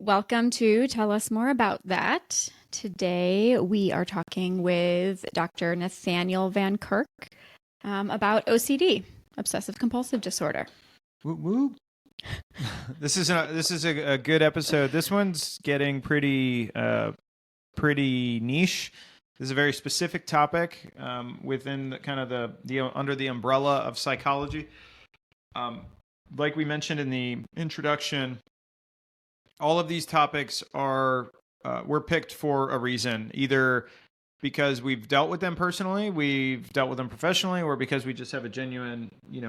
welcome to Tell Us More About That. Today we are talking with Dr. Nathaniel Van Kirk about OCD, Obsessive Compulsive Disorder. Whoop, whoop. This is a good episode. This one's getting pretty niche. This is a very specific topic within the under the umbrella of psychology. Like we mentioned in the introduction, all of these topics were picked for a reason, either because we've dealt with them personally, we've dealt with them professionally, or because we just have a genuine,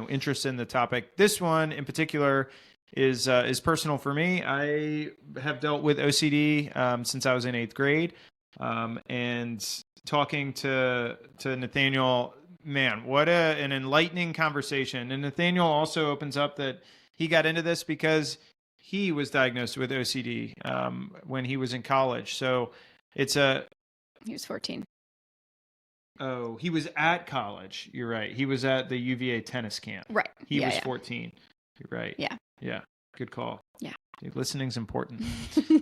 interest in the topic. This one in particular is personal for me. I have dealt with OCD since I was in 8th grade, and talking to Nathaniel, man, what an enlightening conversation. And Nathaniel also opens up that he got into this because he was diagnosed with OCD when he was in college. So he was 14. Oh, he was at college. You're right. He was at the UVA tennis camp. Right. He was 14. You're right. Yeah. Yeah. Good call. Yeah. Dude, listening's important.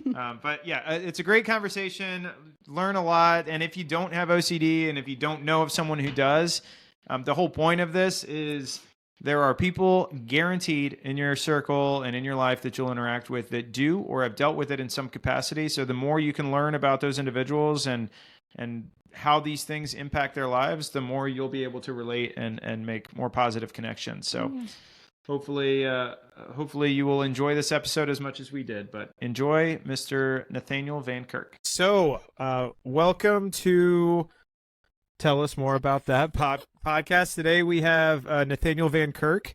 But yeah, it's a great conversation. Learn a lot. And if you don't have OCD and if you don't know of someone who does, the whole point of this is there are people guaranteed in your circle and in your life that you'll interact with that do or have dealt with it in some capacity. So the more you can learn about those individuals and how these things impact their lives, the more you'll be able to relate and make more positive connections. So hopefully you will enjoy this episode as much as we did. But enjoy Mr. Nathaniel Van Kirk. So welcome to Tell Us More About That podcast. Today we have Nathaniel Van Kirk.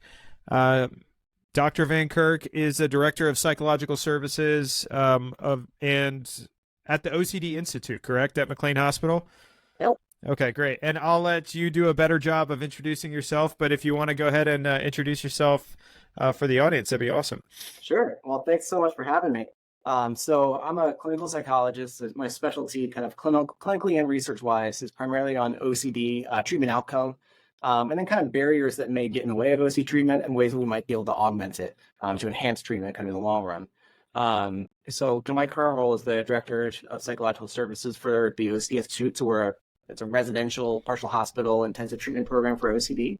Dr. Van Kirk is the director of psychological services and at the OCD Institute, correct? At McLean Hospital? Yep. Okay, great. And I'll let you do a better job of introducing yourself, but if you want to go ahead and introduce yourself for the audience, that'd be awesome. Sure. Well, thanks so much for having me. So I'm a clinical psychologist. My specialty kind of clinically and research-wise is primarily on OCD treatment outcome, and then kind of barriers that may get in the way of OCD treatment and ways that we might be able to augment it to enhance treatment kind of in the long run. So my current role is the director of psychological services for the OCD Institute. So it's a residential partial hospital intensive treatment program for OCD.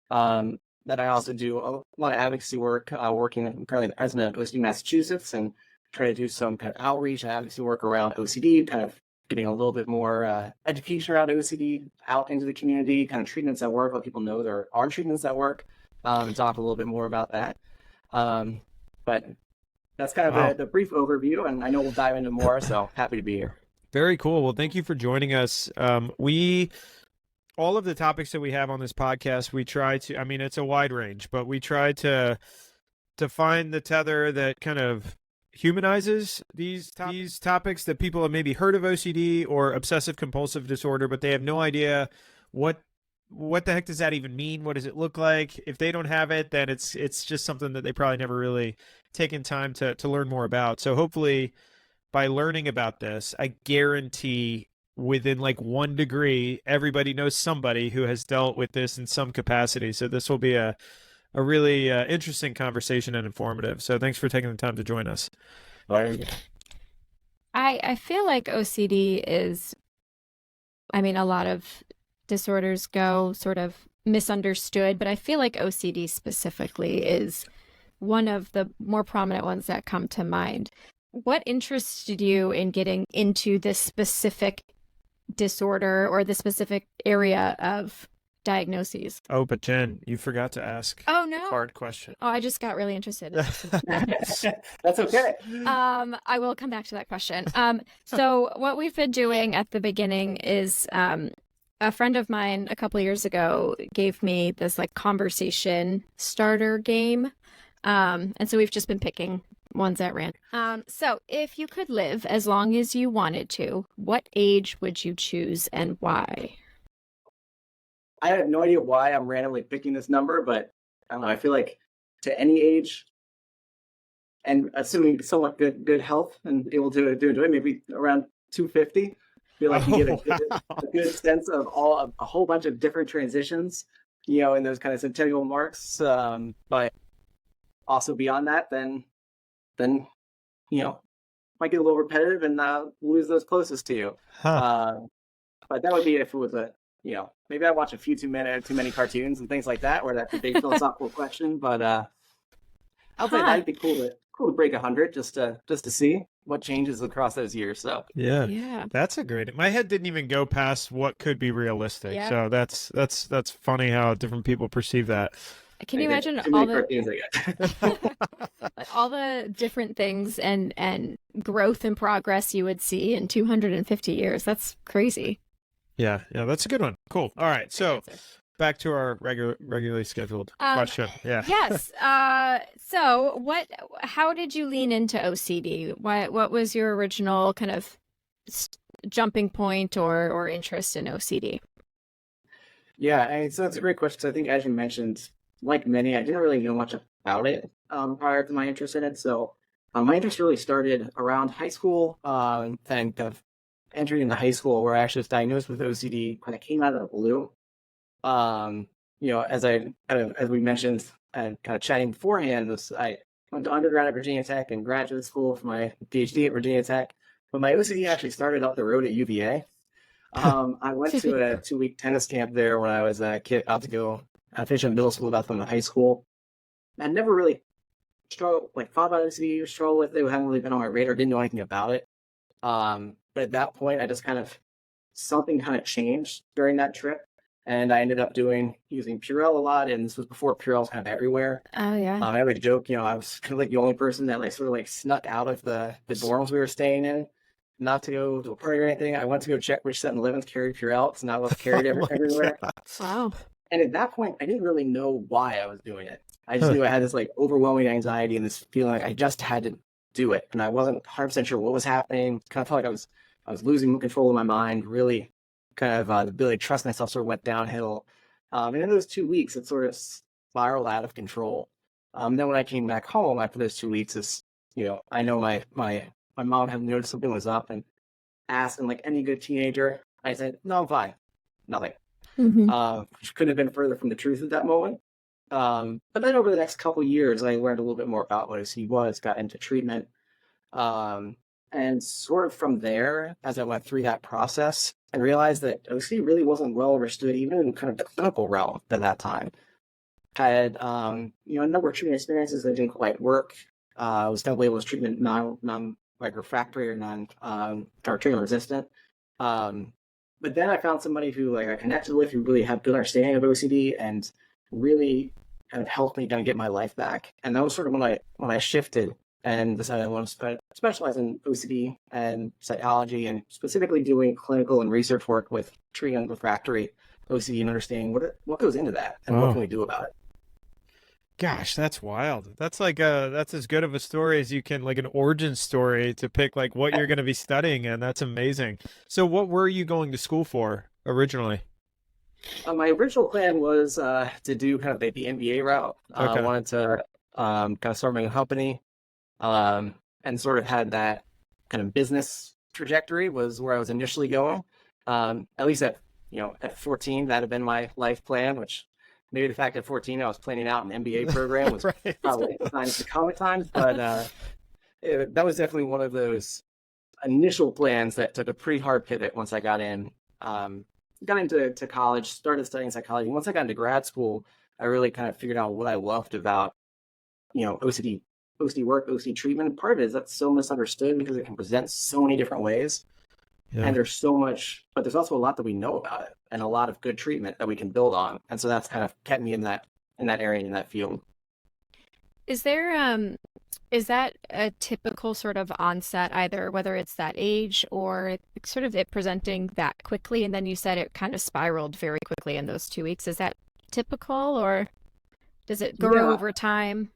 That I also do a lot of advocacy work, working currently as an OCD Massachusetts, and try to do some kind of outreach and advocacy work around OCD, kind of getting a little bit more education around OCD out into the community, kind of treatments that work, let people know there are treatments that work, and talk a little bit more about that. But that's kind of the brief overview, and I know we'll dive into more, so happy to be here. Very cool. Well, thank you for joining us. All of the topics that we have on this podcast, we try to, it's a wide range, but we try to find the tether that kind of humanizes these topics that people have maybe heard of OCD or obsessive compulsive disorder, but they have no idea what the heck does that even mean? What does it look like? If they don't have it, then it's just something that they probably never really taken time to learn more about. So hopefully by learning about this, I guarantee within like 1 degree, everybody knows somebody who has dealt with this in some capacity. So this will be a really interesting conversation and informative. So thanks for taking the time to join us. I feel like OCD is, a lot of disorders go sort of misunderstood, but I feel like OCD specifically is one of the more prominent ones that come to mind. What interested you in getting into this specific disorder or the specific area of diagnoses? Oh, but Jen, you forgot to ask. Oh, no. Hard question. Oh, I just got really interested. That's okay. I will come back to that question. So what we've been doing at the beginning is a friend of mine a couple of years ago gave me this like conversation starter game. And so we've just been picking ones at random. So if you could live as long as you wanted to, what age would you choose and why? I have no idea why I'm randomly picking this number, but I don't know. I feel like to any age, and assuming somewhat good health and able to do it, maybe around 250. I feel like you get a good sense of a whole bunch of different transitions, in those kind of centennial marks. But also beyond that, then might get a little repetitive and lose those closest to you. Huh. But that would be if it was maybe I watch a few too many cartoons and things like that, where that's a big philosophical question. But I'll say that'd be cool to break 100 just to see what changes across those years. So yeah, that's a great. My head didn't even go past what could be realistic. Yeah. So that's funny how different people perceive that. Can you imagine all the different things and growth and progress you would see in 250 years? That's crazy. Yeah, that's a good one. Cool. All right, so back to our regularly scheduled question. Yeah. Yes. So how did you lean into OCD? What was your original kind of jumping point or interest in OCD? Yeah, so that's a great question. So I think, as you mentioned, like many, I didn't really know much about it prior to my interest in it. So my interest really started around high school, and kind of entering into high school, where I actually was diagnosed with OCD. Kind of came out of the blue. As we mentioned and kind of chatting beforehand, I went to undergrad at Virginia Tech and graduate school for my PhD at Virginia Tech. But my OCD actually started up the road at UVA. I went to a 2-week tennis camp there when I was a kid, about to go finish in middle school, about to go to high school. I never really thought about OCD or struggled with it. It hadn't really been on my radar. Didn't know anything about it. But at that point, I just something changed during that trip. And I ended up using Purell a lot, and this was before Purell was kind of everywhere. Oh, yeah. I would joke, I was kind of like the only person that snuck out of the dorms we were staying in, not to go to a party or anything. I went to go check which 7-Elevens carried Purell. It's not what's carried everywhere. Wow. And at that point, I didn't really know why I was doing it. I just knew I had this overwhelming anxiety and this feeling like I just had to do it. And I wasn't 100% sure what was happening. Kind of felt like I was losing control of my mind, really. Kind of the ability to trust myself sort of went downhill. And in those 2 weeks, it sort of spiraled out of control. Then when I came back home after those 2 weeks, I know my mom had noticed something was up and asked, and like any good teenager, I said, "No, I'm fine, nothing." Mm-hmm. Which couldn't have been further from the truth at that moment. But then over the next couple of years, I learned a little bit more about what OCD was, got into treatment. And sort of from there, as I went through that process, I realized that OCD really wasn't well understood, even in kind of the clinical realm at that time. I had, a number of treatment experiences that didn't quite work. I was kind of labeled as treatment non-refractory or or treatment resistant. But then I found somebody who I connected with, who really had good understanding of OCD and really kind of helped me kind of get my life back. And that was sort of when I shifted and decided I want to specialize in OCD and psychology, and specifically doing clinical and research work with treating refractory OCD and understanding what goes into that and what can we do about it. Gosh, that's wild. That's that's as good of a story as you can, like an origin story to pick what you're going to be studying, and that's amazing. So what were you going to school for originally? My original plan was to do kind of the MBA route. I wanted to kind of start my own company. And sort of had that kind of business trajectory was where I was initially going. At least at 14, that had been my life plan, which maybe the fact at 14 I was planning out an MBA program was probably a sign of the comic times, but that was definitely one of those initial plans that took a pretty hard pivot once I got in. Got into college, started studying psychology. Once I got into grad school, I really kind of figured out what I loved about, OCD work, OCD treatment. Part of it is that's so misunderstood because it can present so many different ways. Yeah. And there's so much, but there's also a lot that we know about it and a lot of good treatment that we can build on. And so that's kind of kept me in that area, in that field. Is that a typical sort of onset, either whether it's that age or sort of it presenting that quickly? And then you said it kind of spiraled very quickly in those 2 weeks. Is that typical, or does it grow over time?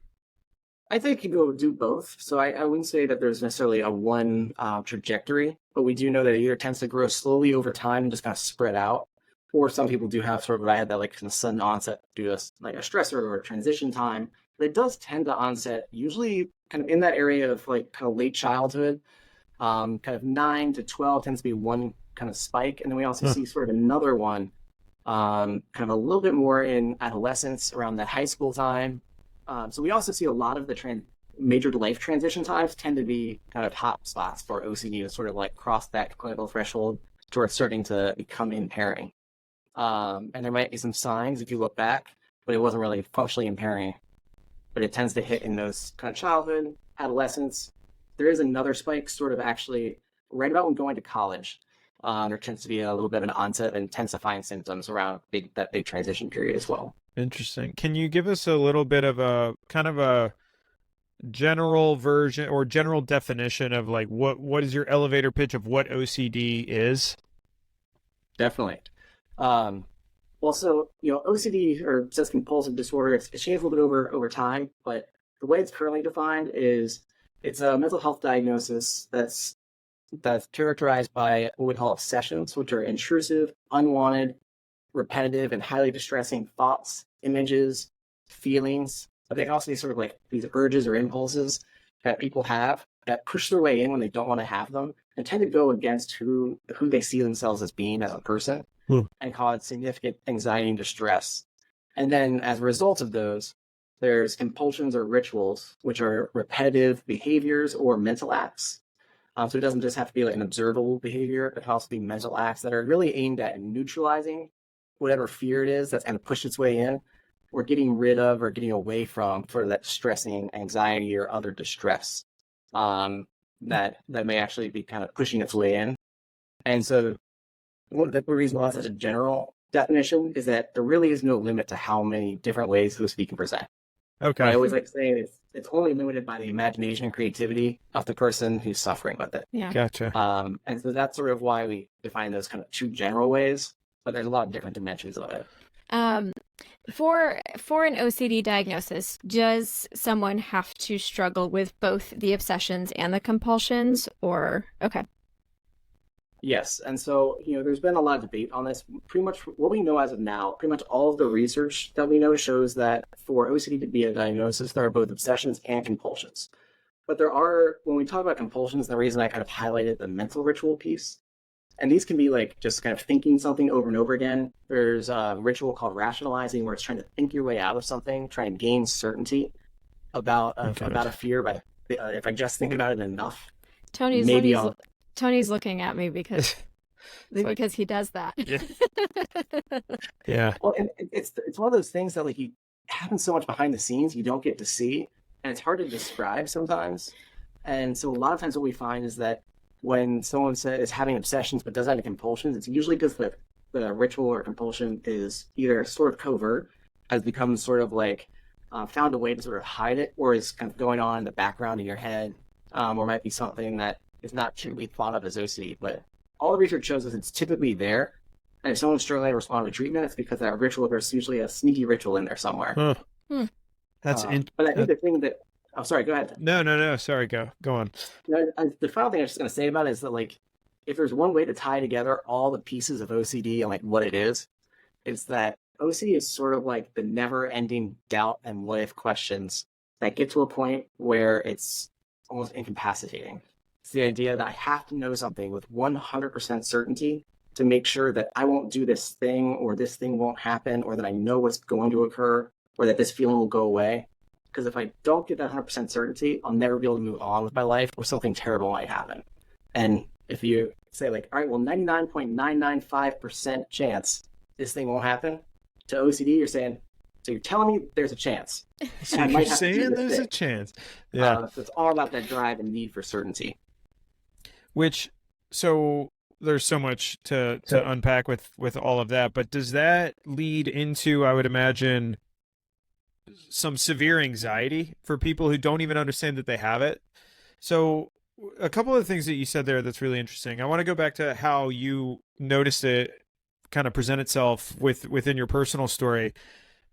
I think you go do both. So I wouldn't say that there's necessarily a one trajectory, but we do know that it either tends to grow slowly over time and just kind of spread out, or some people do have sort of, I had that kind of sudden onset due to a stressor or a transition time. But it does tend to onset usually kind of in that area of kind of late childhood. Kind of 9 to 12 tends to be one kind of spike, and then we also see sort of another one, kind of a little bit more in adolescence around that high school time. So we also see a lot of the major life transition times tend to be kind of hot spots for OCD to sort of like cross that clinical threshold towards starting to become impairing. And there might be some signs if you look back, but it wasn't really functionally impairing. But it tends to hit in those kind of childhood, adolescence. There is another spike sort of actually right about when going to college. There tends to be a little bit of an onset of intensifying symptoms around that big transition period as well. Interesting. Can you give us a little bit of a kind of a general version or general definition of like what is your elevator pitch of what OCD is? Definitely. Well, so, OCD or obsessive compulsive disorder, it's changed a little bit over time, but the way it's currently defined is it's a mental health diagnosis that's characterized by what we call obsessions, which are intrusive, unwanted, repetitive, and highly distressing thoughts, images, feelings. But they can also be sort of like these urges or impulses that people have that push their way in when they don't want to have them and tend to go against who they see themselves as being as a person and cause significant anxiety and distress. And then as a result of those, there's compulsions or rituals, which are repetitive behaviors or mental acts. So it doesn't just have to be like an observable behavior, it can also be mental acts that are really aimed at neutralizing whatever fear it is that's kind of pushed its way in, or getting rid of or getting away from for that stressing anxiety or other distress that may actually be kind of pushing its way in. And so the reason why it's such a general definition is that there really is no limit to how many different ways OCD can present. Okay. I always like saying it's only limited by the imagination and creativity of the person who's suffering with it. Yeah. Gotcha. And so that's sort of why we define those kind of two general ways, but there's a lot of different dimensions of it. For an OCD diagnosis, does someone have to struggle with both the obsessions and the compulsions, or okay? Yes, and so there's been a lot of debate on this. Pretty much what we know as of now, pretty much all of the research that we know shows that for OCD to be a diagnosis, there are both obsessions and compulsions. But when we talk about compulsions, the reason I kind of highlighted the mental ritual piece, and these can be like just kind of thinking something over and over again. There's a ritual called rationalizing, where it's trying to think your way out of something, trying to gain certainty about a fear. But if I just think about it enough, Tony's looking at me because he does that. Yeah. Yeah. Well, and it's one of those things that like you happen so much behind the scenes you don't get to see, and it's hard to describe sometimes. And so a lot of times what we find is that when someone is having obsessions but doesn't have compulsions, it's usually because the ritual or compulsion is either sort of covert, has become sort of like found a way to sort of hide it, or is kind of going on in the background in your head, or might be something that is not typically thought of as OCD. But all the research shows us it's typically there, and if someone's struggling to respond to treatment, it's because that ritual, there's usually a sneaky ritual in there somewhere. Huh. That's but I think the thing that oh, sorry, go ahead. No. Sorry, go on. The final thing I was just going to say about it is that, like, if there's one way to tie together all the pieces of OCD and, like, what it is, it's that OCD is sort of like the never-ending doubt and what-if questions that get to a point where it's almost incapacitating. It's the idea that I have to know something with 100% certainty to make sure that I won't do this thing, or this thing won't happen, or that I know what's going to occur, or that this feeling will go away. Because if I don't get that 100% certainty, I'll never be able to move on with my life, or something terrible might happen. And if you say like, all right, well, 99.995% chance this thing won't happen, to OCD, you're saying, so you're telling me there's a chance. So you're saying there's a chance. Yeah. So it's all about that drive and need for certainty. So there's so much to unpack with all of that, but does that lead into, I would imagine, some severe anxiety for people who don't even understand that they have it? So a couple of things that you said there that's really interesting. I want to go back to how you noticed it kind of present itself within your personal story.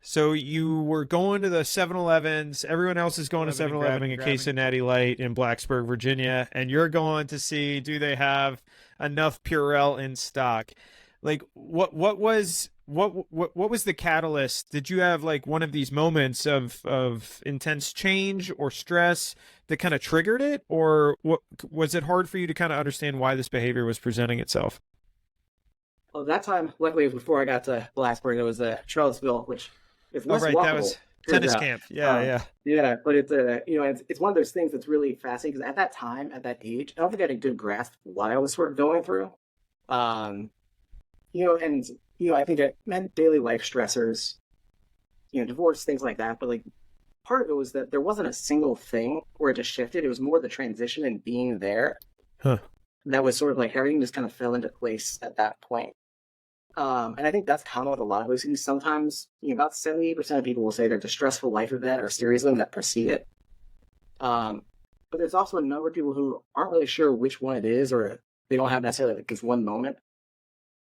So you were going to the 7-Elevens. Everyone else is going to 7-Eleven in case of Natty Light in Blacksburg, Virginia, and you're going to see, do they have enough Purell in stock? Like, what was the catalyst? Did you have like one of these moments of intense change or stress that kind of triggered it, or what was it hard for you to kind of understand why this behavior was presenting itself? Well, that time, luckily, it was before I got to Blacksburg. It was Charlottesville, which is less walkable. Tennis out. camp. Yeah, yeah. Yeah, but it's it's one of those things that's really fascinating because at that time, at that age, I don't think I had a good grasp of what I was sort of going through. Um, and I think it meant daily life stressors, divorce, things like that. But like part of it was that there wasn't a single thing where it just shifted. It was more the transition and being there Huh. that was sort of like everything just kind of fell into place at that point. And I think that's common with a lot of OCD. Sometimes, about 70% of people will say there's a stressful life event or series of them that precede it. But there's also a number of people who aren't really sure which one it is, or they don't have necessarily like this one moment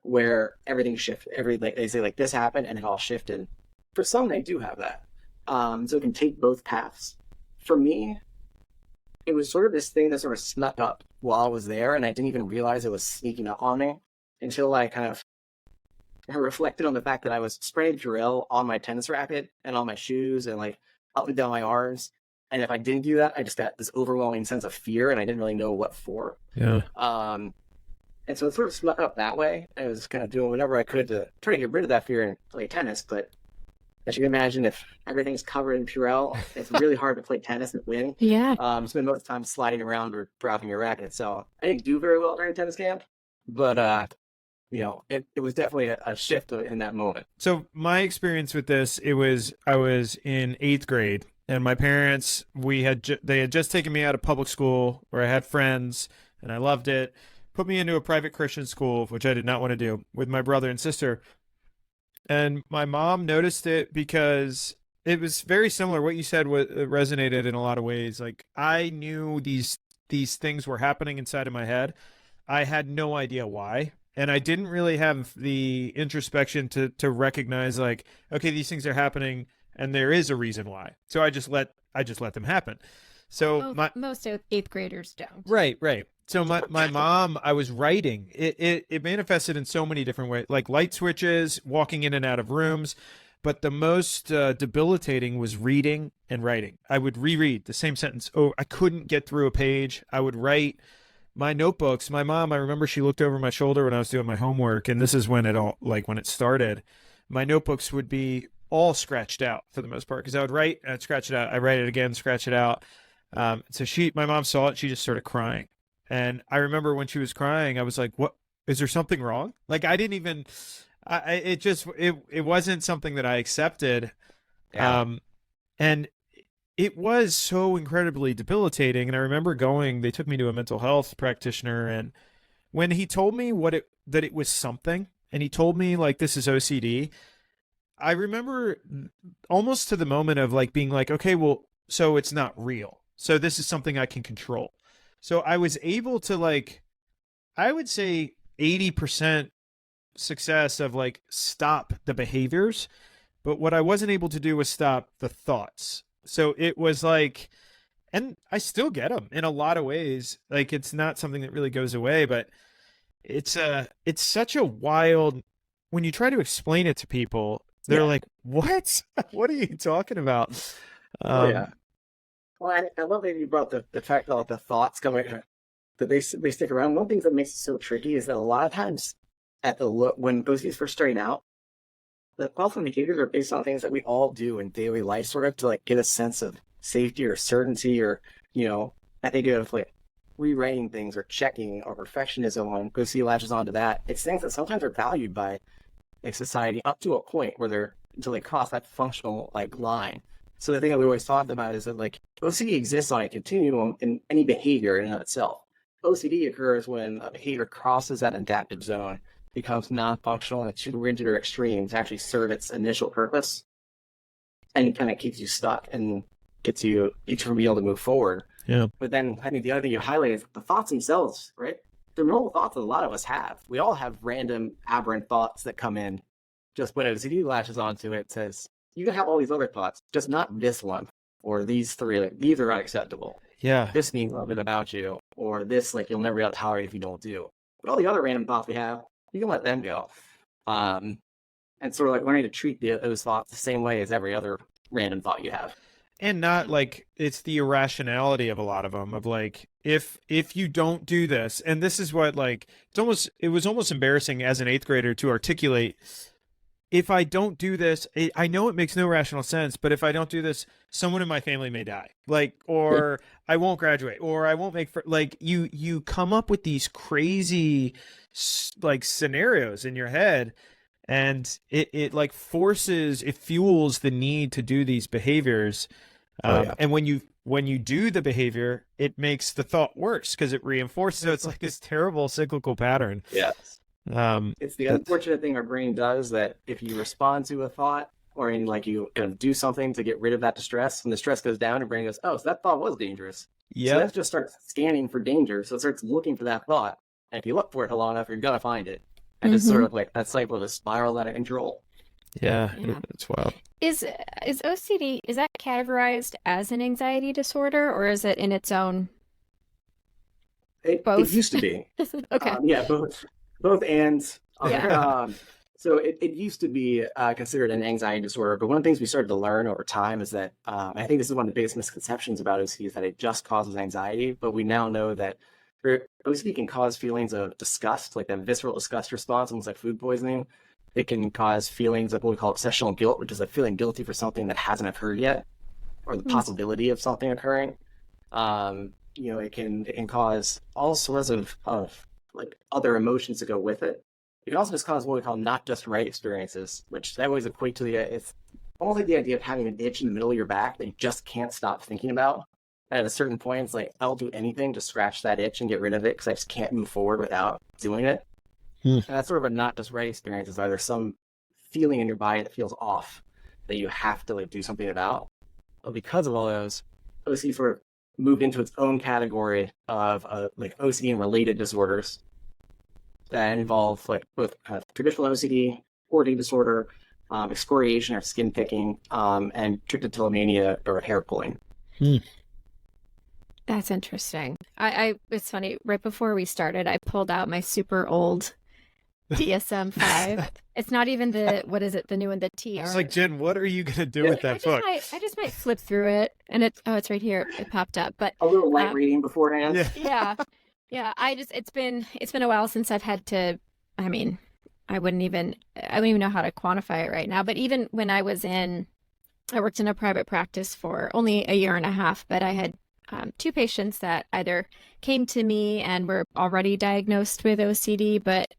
where everything shifted. They say like this happened and it all shifted. For some, they do have that. So it can take both paths. For me, it was sort of this thing that sort of snuck up while I was there, and I didn't even realize it was sneaking up on me until I kind of reflected on the fact that I was spraying Purell on my tennis racket and on my shoes and like up and down my arms. And if I didn't do that, I just got this overwhelming sense of fear, and I didn't really know what for. Yeah. And so it sort of snuck up that way. I was kind of doing whatever I could to try to get rid of that fear and play tennis. But as you can imagine, if everything's covered in Purell, it's really hard to play tennis and win. Yeah. Spend most of the time sliding around or dropping your racket. So I didn't do very well during tennis camp, but it was definitely a shift in that moment. So my experience with this, I was in 8th grade, and my parents, they had just taken me out of public school where I had friends and I loved it, put me into a private Christian school, which I did not want to do, with my brother and sister. And my mom noticed it because it was very similar. What you said resonated in a lot of ways. Like, I knew these things were happening inside of my head. I had no idea why. And I didn't really have the introspection to recognize, like, okay, these things are happening and there is a reason why. So I just let them happen. So most 8th graders don't. Right. So my mom, I was writing. It manifested in so many different ways, like light switches, walking in and out of rooms. But the most debilitating was reading and writing. I would reread the same sentence. Oh, I couldn't get through a page. I would write my notebooks. My mom, I remember she looked over my shoulder when I was doing my homework, and this is when it started. My notebooks would be all scratched out for the most part, because I would write and I'd scratch it out. I write it again, scratch it out. So my mom saw it. She just started crying. And I remember when she was crying, I was like, what, is there something wrong? Like, I didn't even, it wasn't something that I accepted. Yeah. And it was so incredibly debilitating. And I remember they took me to a mental health practitioner. And when he told me that it was something, and he told me, like, this is OCD, I remember almost to the moment of like being like, okay, well, so it's not real. So this is something I can control. So I was able to, like, I would say 80% success of like stop the behaviors, but what I wasn't able to do was stop the thoughts. So it was like, and I still get them in a lot of ways. Like, it's not something that really goes away, but it's such a wild, when you try to explain it to people, they're like, what? What are you talking about? Yeah. Well, I love that you brought the fact that the thoughts coming, that they stick around. One of the things that makes it so tricky is that a lot of times when OCDs first starting out, the thoughts and behaviors are based on things that we all do in daily life, sort of to like get a sense of safety or certainty, or I think of like rewriting things or checking or perfectionism. When OCD latches onto that, it's things that sometimes are valued by like society up to a point where until they cross that functional like line. So the thing that we always talked about is that like OCD exists on a continuum in any behavior in and of itself. OCD occurs when a behavior crosses that adaptive zone, becomes non-functional, and it's too rigid or extreme to actually serve its initial purpose, and it kind of keeps you stuck and gets you from being able to move forward. Yeah. But then I think the other thing you highlight is the thoughts themselves, right? They're normal thoughts that a lot of us have. We all have random aberrant thoughts that come in. Just when OCD latches onto it, says, you can have all these other thoughts, just not this one, or these three. Like, these are unacceptable. Yeah. This means a little bit about you, or this, like, you'll never be able to tolerate if you don't do. But all the other random thoughts we have, you can let them go. And sort of like learning to treat those thoughts the same way as every other random thought you have. And not like, it's the irrationality of a lot of them, of like, if you don't do this, and this is what, like, it was almost embarrassing as an 8th grader to articulate if I don't do this, I know it makes no rational sense, but if I don't do this, someone in my family may die, like, or I won't graduate, or I won't make like you come up with these crazy like scenarios in your head, and it like it fuels the need to do these behaviors. And when you do the behavior, it makes the thought worse because it reinforces. So it's like this terrible cyclical pattern. Yes. It's the unfortunate thing our brain does, that if you respond to a thought, or you kind of do something to get rid of that distress, when the stress goes down, your brain goes, oh, so that thought was dangerous. Yeah. So that just starts scanning for danger. So it starts looking for that thought. And if you look for it long enough, you're going to find it. And it's sort of like that cycle of a spiral out of control. Yeah, it's wild. Is OCD, is that categorized as an anxiety disorder, or is it in its own? Both? It used to be. Okay. Yeah, both and. Yeah. So it used to be considered an anxiety disorder, but one of the things we started to learn over time is that I think this is one of the biggest misconceptions about OCD, is that it just causes anxiety, but we now know that OCD can cause feelings of disgust, like that visceral disgust response, almost like food poisoning. It can cause feelings of what we call obsessional guilt, which is like feeling guilty for something that hasn't occurred yet, or the possibility of something occurring. It can cause all sorts of like other emotions to go with it. It can also just cause what we call not just right experiences, which I always equate to it's almost like the idea of having an itch in the middle of your back that you just can't stop thinking about. And at a certain point, it's like, I'll do anything to scratch that itch and get rid of it because I just can't move forward without doing it. And that's sort of a not just right experience. Is either some feeling in your body that feels off that you have to do something about. But because of all those, OCD sort of moved into its own category of OCD and related disorders that involve both traditional OCD, hoarding disorder, excoriation or skin picking, and trichotillomania or hair pulling. That's interesting. It's funny. Right before we started, I pulled out my super old DSM-5. It's not even the new one, the TR. It's like, Jen, what are you gonna do with that book? I just might flip through it, and it's right here. It popped up, but a little light reading beforehand. Yeah. It's been a while since I've had to. I mean, I don't even know how to quantify it right now. But even when I worked in a private practice for only a year and a half, but I had two patients that either came to me and were already diagnosed with OCD, but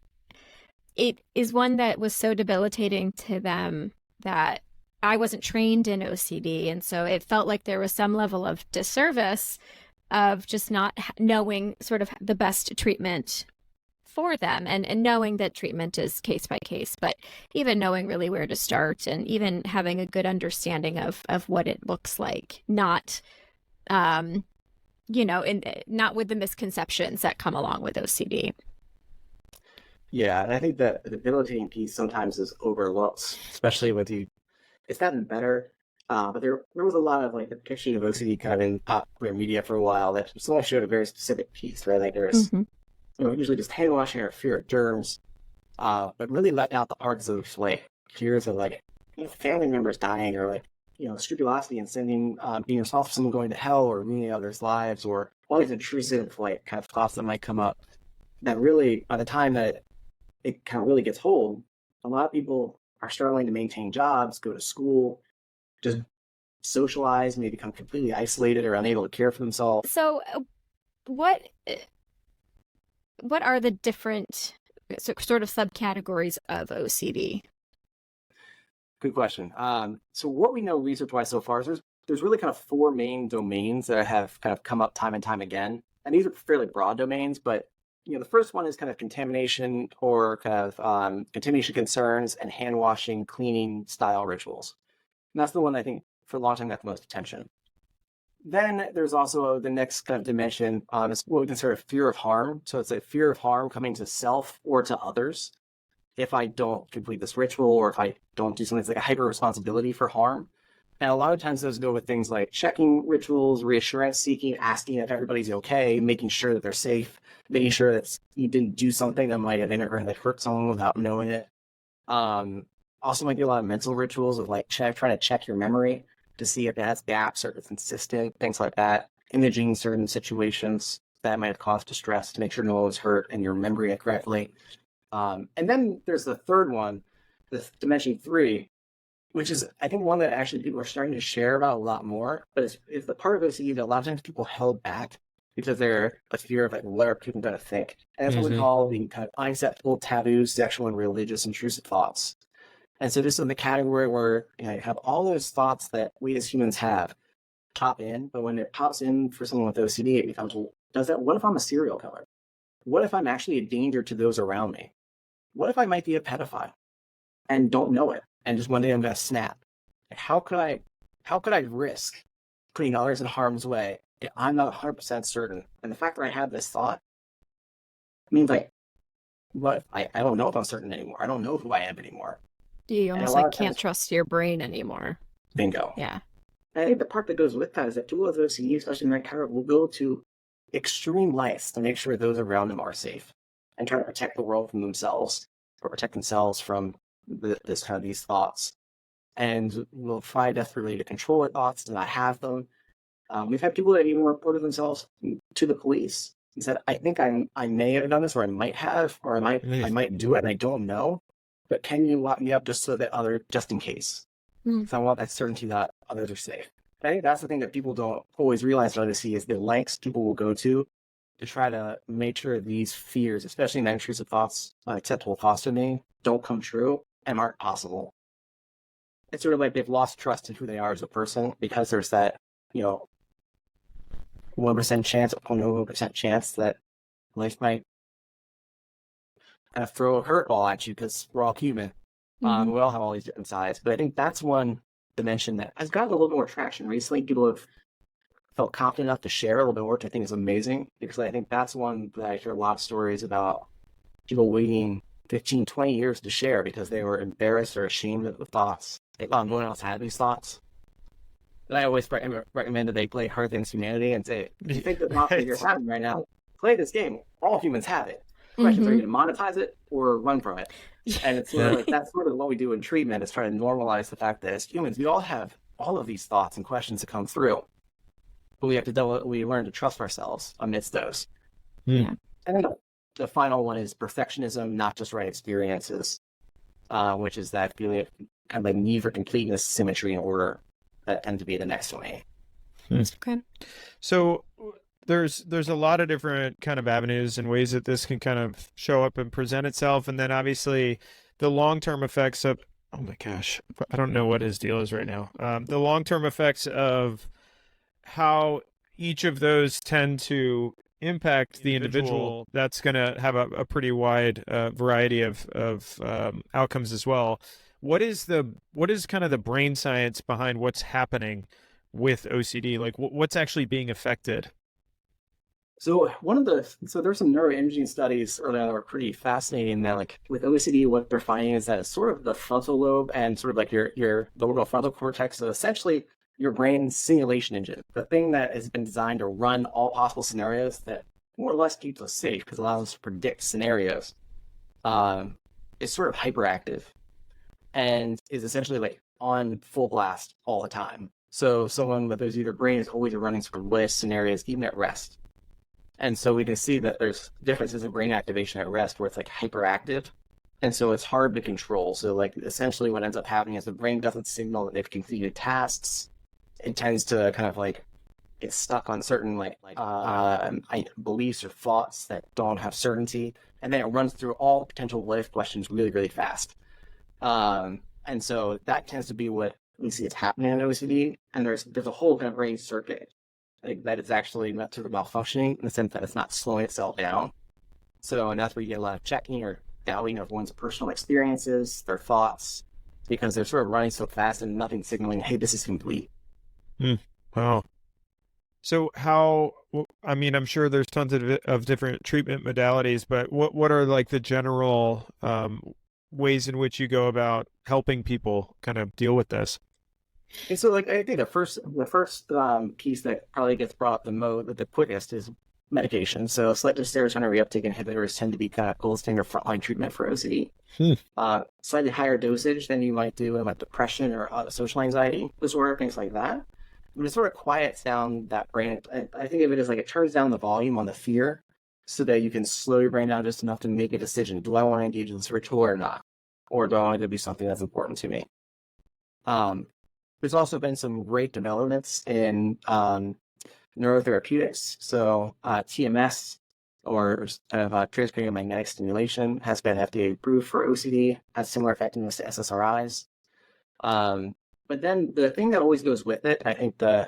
it is one that was so debilitating to them that I wasn't trained in OCD. And so it felt like there was some level of disservice of just not knowing sort of the best treatment for them, and knowing that treatment is case by case, but even knowing really where to start, and even having a good understanding of what it looks like, not not with the misconceptions that come along with OCD. Yeah, and I think that the debilitating piece sometimes is overlooked, especially with you. It's gotten better, but there was a lot of depiction of OCD kind of in popular media for a while that only showed a very specific piece, right? Like there's usually just hand washing or fear of germs, but really letting out the parts of fears of family members dying, or scrupulosity and sending being responsible for someone going to hell or ruining others' lives, or all these intrusive kind of thoughts that might come up. That really, by the time that it kind of really gets hold, a lot of people are struggling to maintain jobs, go to school, just socialize, maybe become completely isolated or unable to care for themselves. So what are the different sort of subcategories of OCD? Good question. So what we know research-wise so far is there's really kind of four main domains that have kind of come up time and time again. And these are fairly broad domains, but the first one is kind of contamination, or kind of contamination concerns and hand washing, cleaning style rituals. And that's the one I think for a long time got the most attention. Then there's also the next kind of dimension is what we consider fear of harm. So it's a fear of harm coming to self or to others if I don't complete this ritual, or if I don't do something. It's like a hyper responsibility for harm. And a lot of times those go with things like checking rituals, reassurance seeking, asking if everybody's okay, making sure that they're safe, making sure that you didn't do something that might have inadvertently hurt someone without knowing it. Also might be a lot of mental rituals of trying to check your memory to see if it has gaps or if it's consistent, things like that. Imaging certain situations that might have caused distress to make sure no one was hurt and you're remembering it correctly. And then there's the third one, this dimension 3, which is, I think, one that actually people are starting to share about a lot more. But it's the part of OCD that a lot of times people held back because they're a fear of like what are people going to think, and that's what we call the kind of unacceptable, taboo, sexual, and religious intrusive thoughts. And so this is in the category where you have all those thoughts that we as humans have pop in, but when it pops in for someone with OCD, it becomes, well, what if I'm a serial killer? What if I'm actually a danger to those around me? What if I might be a pedophile and don't know it? And just one day I'm going to snap. How could I risk putting others in harm's way if I'm not 100% certain? And the fact that I have this thought means like, what? I don't know if I'm certain anymore. I don't know who I am anymore. You almost like can't trust your brain anymore. Bingo. Yeah. And I think the part that goes with that is that people with OCD, especially in that category, will go to extreme lengths to make sure those around them are safe and try to protect the world from themselves or protect themselves from these thoughts. And will try desperately to control their thoughts, to not have them. We've had people that even reported themselves to the police and said, I think I may have done this, or I might have, or I might do it, and I don't know. But can you lock me up just in case? So I want that certainty that others are safe. I think that's the thing that people don't always realize about OCD is the lengths people will go to try to make sure these fears, especially the intrusive thoughts, unacceptable thoughts to me, don't come true and aren't possible. It's sort of like they've lost trust in who they are as a person because there's that, 1% chance, 0.01% chance that life might kind of throw a hurt ball at you because we're all human. We all have all these different sides. But I think that's one dimension that has gotten a little bit more traction recently. People have felt confident enough to share a little bit more, which I think is amazing, because I think that's one that I hear a lot of stories about people waiting 15, 20 years to share because they were embarrassed or ashamed of the thoughts. They thought no one else had these thoughts. And I always recommend that they play Hard Things Humanity and say, if you think the thoughts that you're having right now, play this game. All humans have it. The question is, are you going to monetize it or run from it? And it's sort of like, that's sort of what we do in treatment, is try to normalize the fact that as humans, we all have all of these thoughts and questions that come through. But we learn to trust ourselves amidst those. Yeah. And then the final one is perfectionism, not just right experiences, which is that feeling of kind of like need for completeness, symmetry, and order that tend to be the next one. Okay. So there's a lot of different kind of avenues and ways that this can kind of show up and present itself. And then obviously the long-term effects of, oh my gosh, I don't know what his deal is right now. The long-term effects of how each of those tend to impact the individual, that's going to have a pretty wide variety of outcomes as well. What is kind of the brain science behind what's happening with OCD? Like what's actually being affected? So there's some neuroimaging studies early on that were pretty fascinating. That like with OCD, what they're finding is that it's sort of the frontal lobe and sort of like your lower frontal cortex. So essentially, your brain's simulation engine, the thing that has been designed to run all possible scenarios that more or less keeps us safe because it allows us to predict scenarios, is sort of hyperactive and is essentially like on full blast all the time. So someone with those either brain is always running sort of list scenarios, even at rest. And so we can see that there's differences in brain activation at rest where it's like hyperactive. And so it's hard to control. So like essentially what ends up happening is the brain doesn't signal that they've completed tasks. It tends to kind of like get stuck on certain beliefs or thoughts that don't have certainty. And then it runs through all potential life questions really, really fast. And so that tends to be what we see is happening in OCD. And there's a whole kind of brain circuit that is actually not sort of malfunctioning in the sense that it's not slowing itself down. So, and that's where you get a lot of checking or doubting of one's personal experiences, their thoughts, because they're sort of running so fast and nothing signaling, hey, this is complete. Wow. So I'm sure there's tons of different treatment modalities, but what are like the general ways in which you go about helping people kind of deal with this? And so, like, I think the first piece that probably gets brought up the quickest is medication. So selective serotonin reuptake inhibitors tend to be kind of gold standard frontline treatment for OCD. Slightly higher dosage than you might do in like depression or social anxiety disorder, things like that. But it sort of quiets down that brain. I think of it as like it turns down the volume on the fear so that you can slow your brain down just enough to make a decision. Do I want to engage in this ritual or not? or do I want it to be something that's important to me? There's also been some great developments in neurotherapeutics. So TMS, or transcranial magnetic stimulation, has been FDA approved for OCD, has similar effectiveness to SSRIs. But then the thing that always goes with it, I think a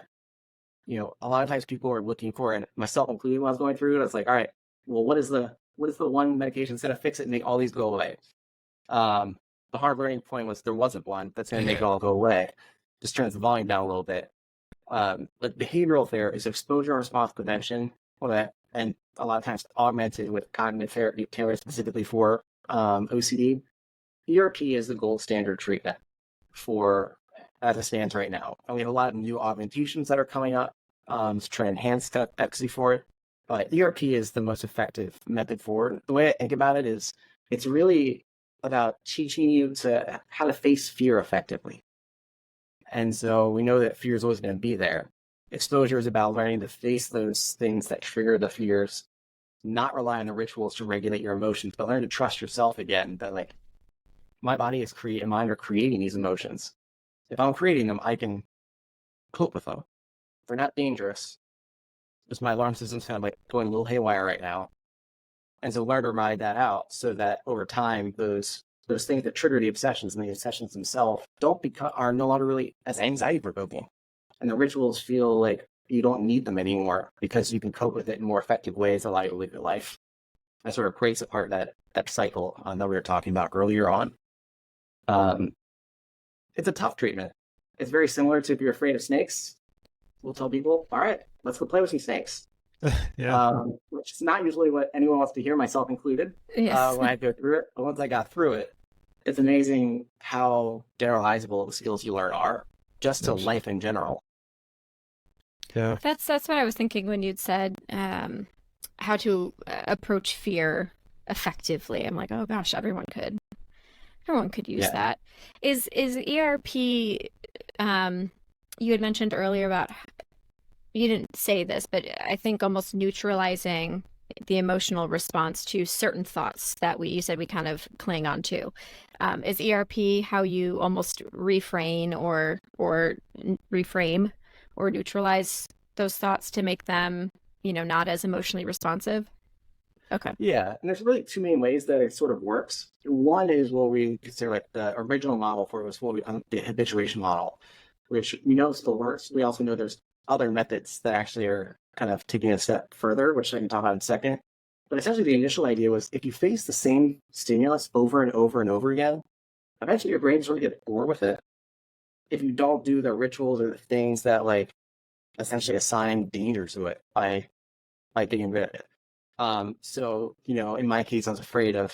lot of times people are looking for, and myself included when I was going through it, I was like, all right, well, what is the one medication that's going to fix it and make all these go away? The hard learning point was there wasn't one that's going to make it all go away. Just turns the volume down a little bit. But behavioral therapy is exposure response prevention, and a lot of times augmented with cognitive therapy tailored specifically for OCD. ERP is the gold standard treatment for as it stands right now. And we have a lot of new augmentations that are coming up to try to enhance the efficacy for it. But ERP is the most effective method forward. The way I think about it is it's really about teaching you how to face fear effectively. And so we know that fear is always going to be there. Exposure is about learning to face those things that trigger the fears, not rely on the rituals to regulate your emotions, but learn to trust yourself again. That like, my body and mind are creating these emotions. If I'm creating them, I can cope with them. If they're not dangerous, just my alarm system's kind of like going a little haywire right now. And so learn to ride that out so that over time, those things that trigger the obsessions and the obsessions themselves are no longer really as anxiety provoking. And the rituals feel like you don't need them anymore because you can cope with it in more effective ways, allow you to live your life. That sort of breaks apart that cycle that we were talking about earlier on. It's a tough treatment. It's very similar to if you're afraid of snakes. We'll tell people, all right, let's go play with some snakes. Which is not usually what anyone wants to hear, myself included, Yes. when I go through it. But once I got through it, it's amazing how generalizable the skills you learn are, just to life in general. Yeah. That's what I was thinking when you'd said how to approach fear effectively. I'm like, oh gosh, everyone could use that. Is ERP? You had mentioned earlier about, you didn't say this, but I think almost neutralizing the emotional response to certain thoughts that you said we kind of cling on to. Is ERP how you almost reframe or neutralize those thoughts to make them, not as emotionally responsive? Okay. Yeah, and there's really two main ways that it sort of works. One is what we consider like the original model for it was the habituation model, which we know still works. We also know there's other methods that actually are kind of taking a step further, which I can talk about in a second. But essentially the initial idea was if you face the same stimulus over and over and over again, eventually your brain sort of gets bored with it. If you don't do the rituals or the things that like essentially assign danger to it by getting rid of it. So, in my case, I was afraid of,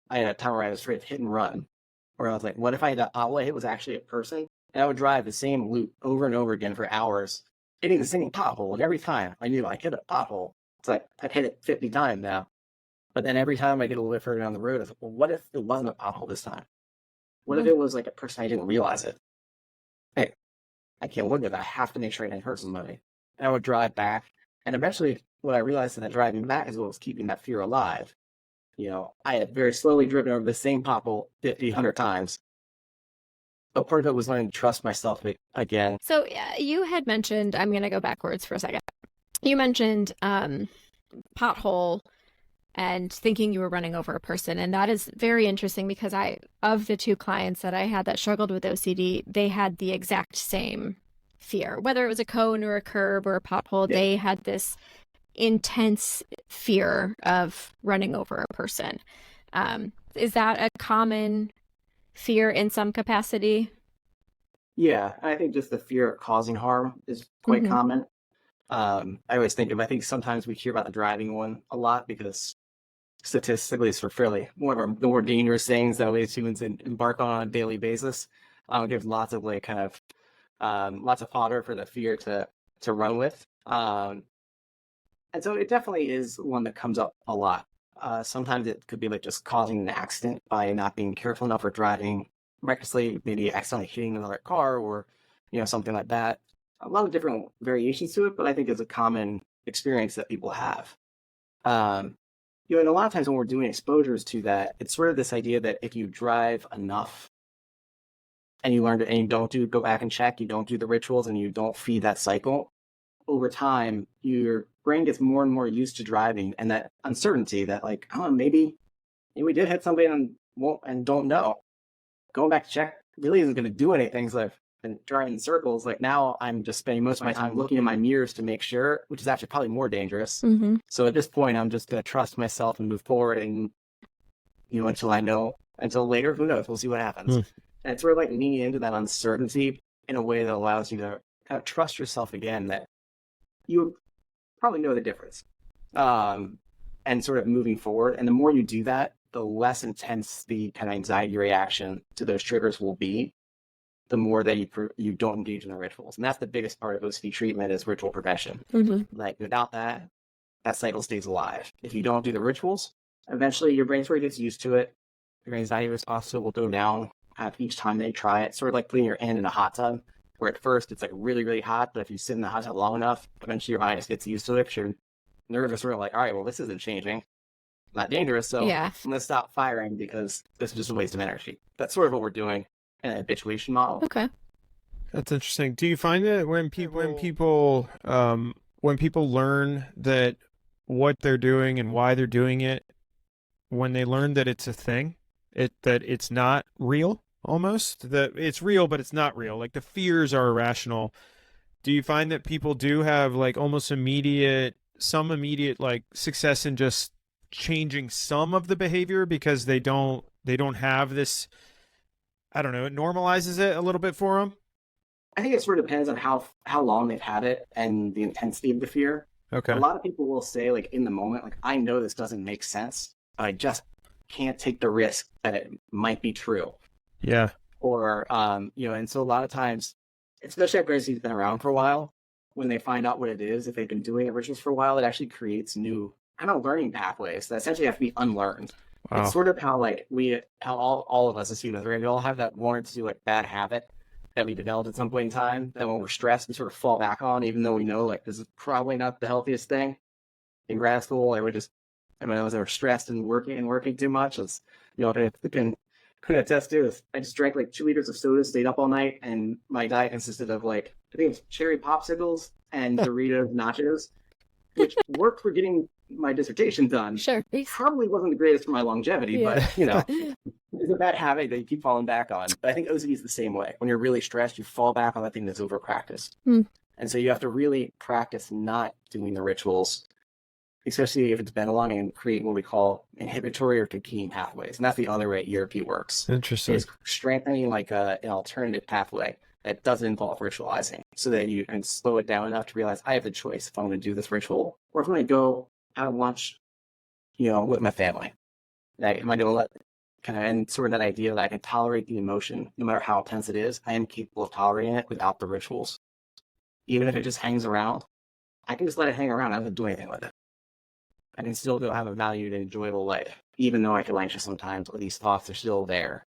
I had a time where I was afraid of hit and run, where I was like, what if all I hit was actually a person? And I would drive the same loop over and over again for hours, hitting the same pothole. And every time I knew I hit a pothole, it's like I've hit it 50 times now. But then every time I get a little bit further down the road, I was like, well, what if it wasn't a pothole this time? What if it was like a person I didn't realize it? Hey, I can't look at that. I have to make sure I didn't hurt somebody. And I would drive back. And eventually, what I realized in that driving back as well as keeping that fear alive. I had very slowly driven over the same pothole 50, 100 times. But part of it was learning to trust myself again. So you had mentioned, I'm going to go backwards for a second. You mentioned pothole and thinking you were running over a person. And that is very interesting because of the two clients that I had that struggled with OCD, they had the exact same fear. Whether it was a cone or a curb or a pothole, they had this intense fear of running over a person. Is that a common fear in some capacity? Yeah, I think just the fear of causing harm is quite common. I think sometimes we hear about the driving one a lot because statistically it's one of the more dangerous things that we as humans embark on a daily basis. There's lots of lots of fodder for the fear to run with. And so it definitely is one that comes up a lot. Sometimes it could be like just causing an accident by not being careful enough or driving recklessly, maybe accidentally hitting another car or, something like that. A lot of different variations to it, but I think it's a common experience that people have. And a lot of times when we're doing exposures to that, it's sort of this idea that if you drive enough and you learn to, and you don't go back and check, you don't do the rituals, and you don't feed that cycle, over time, your brain gets more and more used to driving, and that uncertainty that like, oh, maybe we did hit somebody and don't know. Going back to check really isn't going to do anything. So I've been driving in circles. Like now I'm just spending most of my time looking in my mirrors to make sure, which is actually probably more dangerous. Mm-hmm. So at this point, I'm just going to trust myself and move forward, and until I know, until later, who knows? We'll see what happens. And it's sort of like leaning into that uncertainty in a way that allows you to kind of trust yourself again, that you probably know the difference, and sort of moving forward. And the more you do that, the less intense the kind of anxiety reaction to those triggers will be, the more that you don't engage in the rituals. And that's the biggest part of OCD treatment, is ritual prevention. Mm-hmm. Like without that, that cycle stays alive. If you don't do the rituals, eventually your brain sort of gets used to it. Your anxiety response will go down each time they try it. Sort of like putting your hand in a hot tub, where at first it's like really, really hot, but if you sit in the hot tub long enough, eventually your mind just gets used to it. Your nerves are sort of like, all right, well, this isn't changing. Not dangerous, so let's stop firing because this is just a waste of energy. That's sort of what we're doing in an habituation model. Okay. That's interesting. Do you find that when people learn that what they're doing and why they're doing it, when they learn that it's a thing, that it's not real, almost that it's real but it's not real, like the fears are irrational, do you find that people do have like almost immediate like success in just changing some of the behavior because they don't have this, I don't know, it normalizes it a little bit for them? I think it sort of depends on how long they've had it and the intensity of the fear. Okay. A lot of people will say, like, in the moment, like, I know this doesn't make sense, but I just can't take the risk that it might be true. Yeah. Or, and so a lot of times, especially after it's been around for a while, when they find out what it is, if they've been doing rituals for a while, it actually creates new learning pathways that essentially have to be unlearned. Wow. It's sort of how all of us as humans, right? We all have that one or two like bad habit that we developed at some point in time that when we're stressed, we sort of fall back on, even though we know like this is probably not the healthiest thing. In grad school, I was stressed and working too much. Could attest to this. I just drank like 2 liters of soda, stayed up all night, and my diet consisted of like, I think it was cherry popsicles and Doritos nachos, which worked for getting my dissertation done. Sure. Probably wasn't the greatest for my longevity, but it's a bad habit that you keep falling back on. But I think OCD is the same way. When you're really stressed, you fall back on that thing that's over practiced. And so you have to really practice not doing the rituals, especially if it's been along, and create what we call inhibitory or cocaine pathways. And that's the other way ERP works. Interesting. It's strengthening like an alternative pathway that doesn't involve ritualizing, so that you can slow it down enough to realize I have the choice if I'm going to do this ritual or if I'm going to go have lunch, with my family. Am I going to let and sort of that idea that I can tolerate the emotion no matter how intense it is. I am capable of tolerating it without the rituals. Even if it just hangs around, I can just let it hang around. I don't have to do anything with it. I can still go have a valued and enjoyable life, even though I feel anxious sometimes. These thoughts are still there,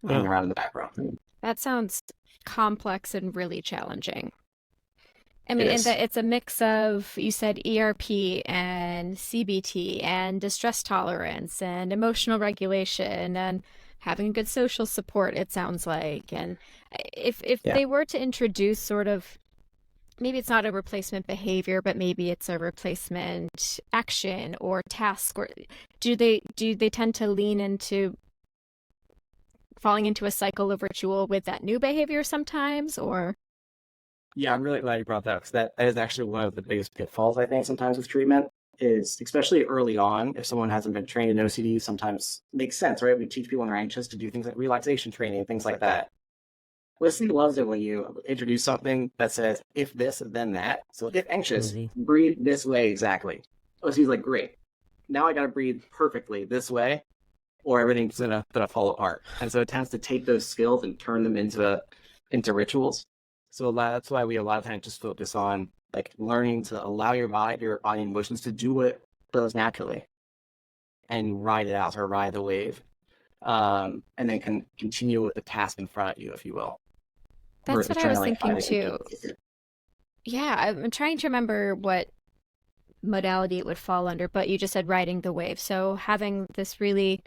hanging around in the background. That sounds complex and really challenging. I mean, it's a mix of, you said ERP and CBT and distress tolerance and emotional regulation and having good social support, it sounds like. And if they were to introduce sort of, maybe it's not a replacement behavior, but maybe it's a replacement action or task, or do they tend to lean into falling into a cycle of ritual with that new behavior sometimes, or? Yeah, I'm really glad you brought that up, because that is actually one of the biggest pitfalls, I think, sometimes with treatment, is especially early on, if someone hasn't been trained in OCD, sometimes it makes sense, right? We teach people when they're anxious to do things like relaxation training, things like that. Listening loves it when you introduce something that says, if this, then that. So if anxious, breathe this way exactly. OCD's like, great. Now I got to breathe perfectly this way, or everything's gonna fall apart. And so it tends to take those skills and turn them into rituals. So that's why we a lot of times just focus on like learning to allow your body emotions to do what does naturally, and ride it out, or ride the wave, and then can continue with the task in front of you, if you will. That's what I was thinking too. Yeah, I'm trying to remember what modality it would fall under, but you just said riding the wave. So having this really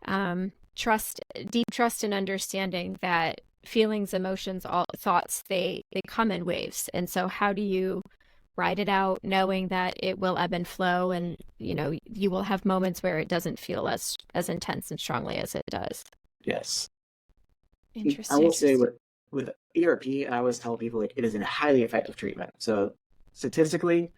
deep trust and understanding that feelings, emotions, all thoughts, they come in waves. And so how do you ride it out knowing that it will ebb and flow, and you will have moments where it doesn't feel as intense and strongly as it does? Yes. Interesting. I will say with ERP, I always tell people like it is a highly effective treatment. So statistically,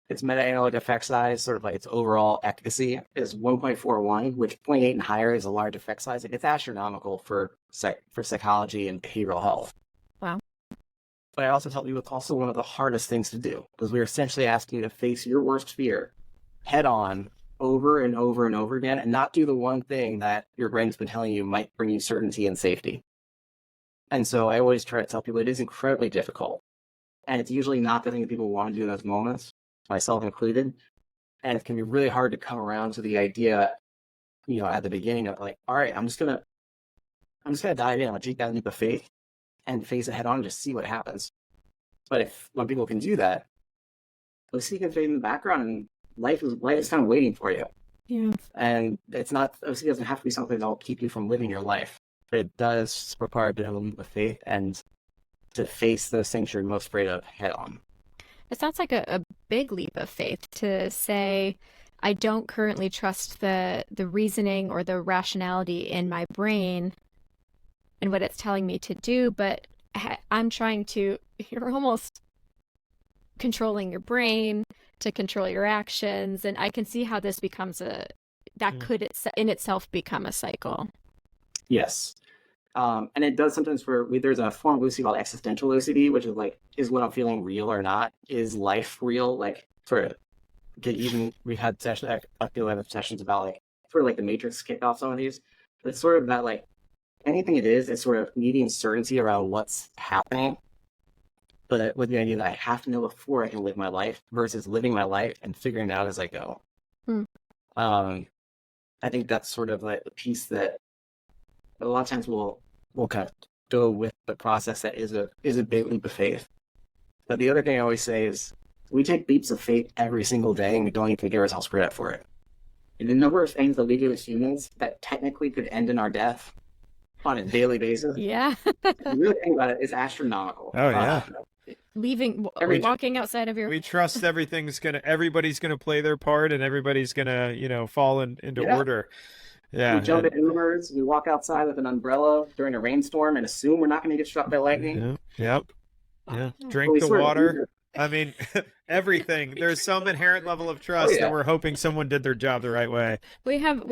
its meta-analytic effect size, sort of like its overall efficacy, is 1.41, which 0.8 and higher is a large effect size. It's astronomical for psychology and behavioral health. Wow. But I also tell people it's also one of the hardest things to do, because we're essentially asking you to face your worst fear head on over and over and over again, and not do the one thing that your brain's been telling you might bring you certainty and safety. And so I always try to tell people it is incredibly difficult. And it's usually not the thing that people want to do in those moments, myself included. And it can be really hard to come around to the idea, at the beginning of like, all right, I'm just gonna dive in, I'll take that leap of faith and face it head on and just see what happens. But when people can do that, OCD can fade in the background and life is kind of waiting for you. Yeah. And OCD doesn't have to be something that'll keep you from living your life. But it does require a bit of a leap of faith and to face those things you're most afraid of head on. It sounds like a big leap of faith to say, I don't currently trust the reasoning or the rationality in my brain and what it's telling me to do, but I'm trying to, you're almost controlling your brain to control your actions. And I can see how this becomes could in itself become a cycle. Yes. And it does sometimes there's a form of OCD called existential OCD, which is like, is what I'm feeling real or not? Is life real? Like, we had sessions, I feel like sessions about like, sort of like the Matrix kick off some of these. But it's sort of that like, anything it is, it's sort of needing certainty around what's happening. But with the idea that I have to know before I can live my life versus living my life and figuring it out as I go. I think that's sort of like the piece that a lot of times we'll kind of go with the process that is a big leap of faith. But the other thing I always say is we take leaps of faith every single day and we don't even give ourselves credit for it. And the number of things that we do as humans that technically could end in our death on a daily basis. Yeah. If you really think about it, it's astronomical. Oh, yeah. Walking outside of your... We trust everybody's gonna play their part and everybody's gonna, fall into order. Yeah. We jump in Ubers, we walk outside with an umbrella during a rainstorm and assume we're not going to get struck by lightning. Yep. Yeah. Drink the water. I mean, everything. There's some inherent level of trust that we're hoping someone did their job the right way. We have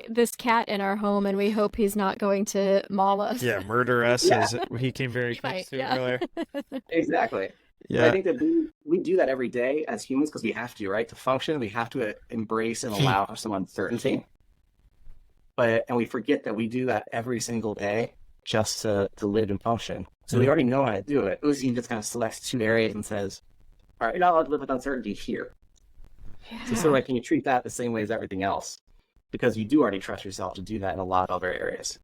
this cat in our home, and we hope he's not going to maul us. Yeah, murder us, as he came very close to earlier. Exactly. Yeah. I think that we do that every day as humans because we have to, right? To function, we have to embrace and allow for some uncertainty. And we forget that we do that every single day just to live and function. So we already know how to do it. OCD just kind of selects two areas and says, all right, you're not allowed to live with uncertainty here. Yeah. So sort of like, can you treat that the same way as everything else? Because you do already trust yourself to do that in a lot of other areas.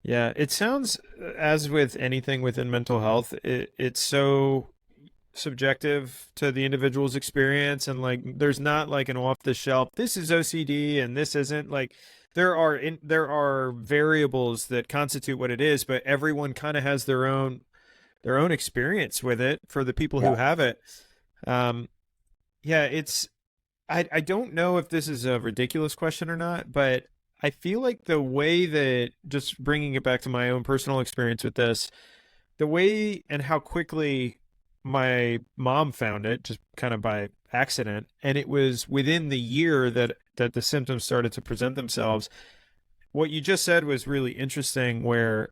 Yeah, it sounds, as with anything within mental health, it's so subjective to the individual's experience, and like there's not like an off-the-shelf, this is OCD and this isn't. Like there are variables that constitute what it is, but everyone kind of has their own experience with it for the people who have it. It's I don't know if this is a ridiculous question or not, but I feel like the way that, just bringing it back to my own personal experience with this, the way and how quickly my mom found it, just kind of by accident, and it was within the year that the symptoms started to present themselves. What you just said was really interesting, where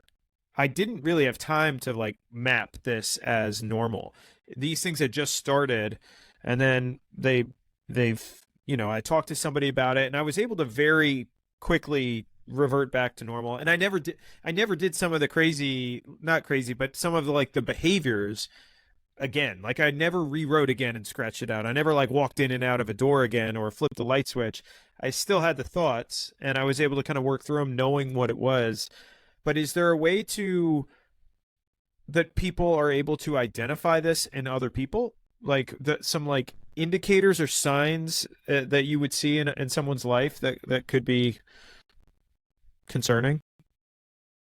I didn't really have time to like map this as normal. These things had just started, and then they've I talked to somebody about it, and I was able to very quickly revert back to normal. And I never did some of the not crazy, but some of the behaviors again. Like I never rewrote again and scratched it out. I never like walked in and out of a door again or flipped the light switch. I still had the thoughts, and I was able to kind of work through them knowing what it was. But is there a way that people are able to identify this in other people? Like some indicators or signs that you would see in someone's life that could be concerning?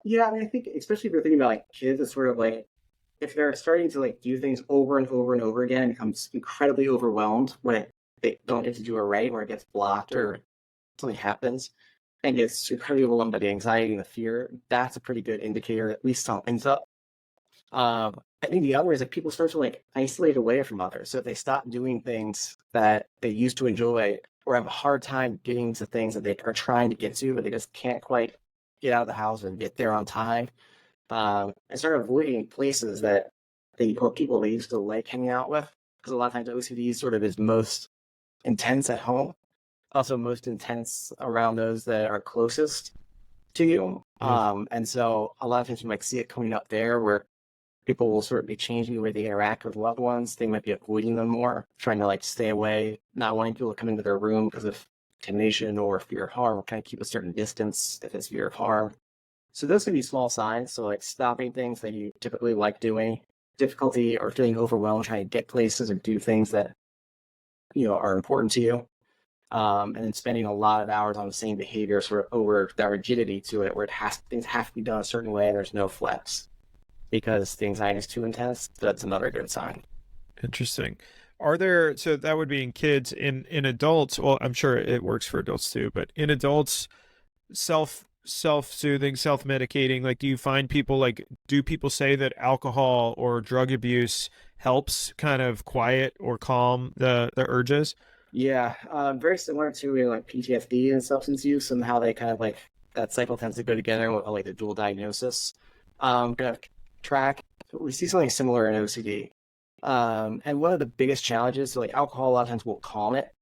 Yeah, I mean, I think especially if you're thinking about like kids, it's sort of like if they're starting to like do things over and over and over again, it becomes incredibly overwhelmed when they don't get to do it right, or it gets blocked, or something happens, and gets incredibly overwhelmed by the anxiety and the fear. That's a pretty good indicator. At least something's up. I think the other is that people start to like isolate away from others. So if they stop doing things that they used to enjoy, or have a hard time getting to things that they are trying to get to, but they just can't quite get out of the house and get there on time, and start avoiding places that they or people they used to like hanging out with. Because a lot of times OCD sort of is most intense at home, also most intense around those that are closest to you. And so a lot of times you might see it coming up there where people will sort of be changing the way they interact with loved ones. They might be avoiding them more, trying to like stay away, not wanting people to come into their room because of intimidation or fear of harm, or kind of keep a certain distance if it's fear of harm. So those can be small signs. So like stopping things that you typically like doing, difficulty or feeling overwhelmed trying to get places or do things that are important to you. And then spending a lot of hours on the same behavior sort of over that rigidity to it, where things have to be done a certain way and there's no flex because the anxiety is too intense. That's another good sign. Interesting. So that would be in kids, in adults, well, I'm sure it works for adults too, but in adults, self-soothing, self-medicating, like, do people say that alcohol or drug abuse helps kind of quiet or calm the urges? Yeah, very similar to like PTSD and substance use, and how they kind of like that cycle tends to go together with like the dual diagnosis. Kind of track. We see something similar in OCD. And one of the biggest challenges, so like alcohol a lot of times will calm it,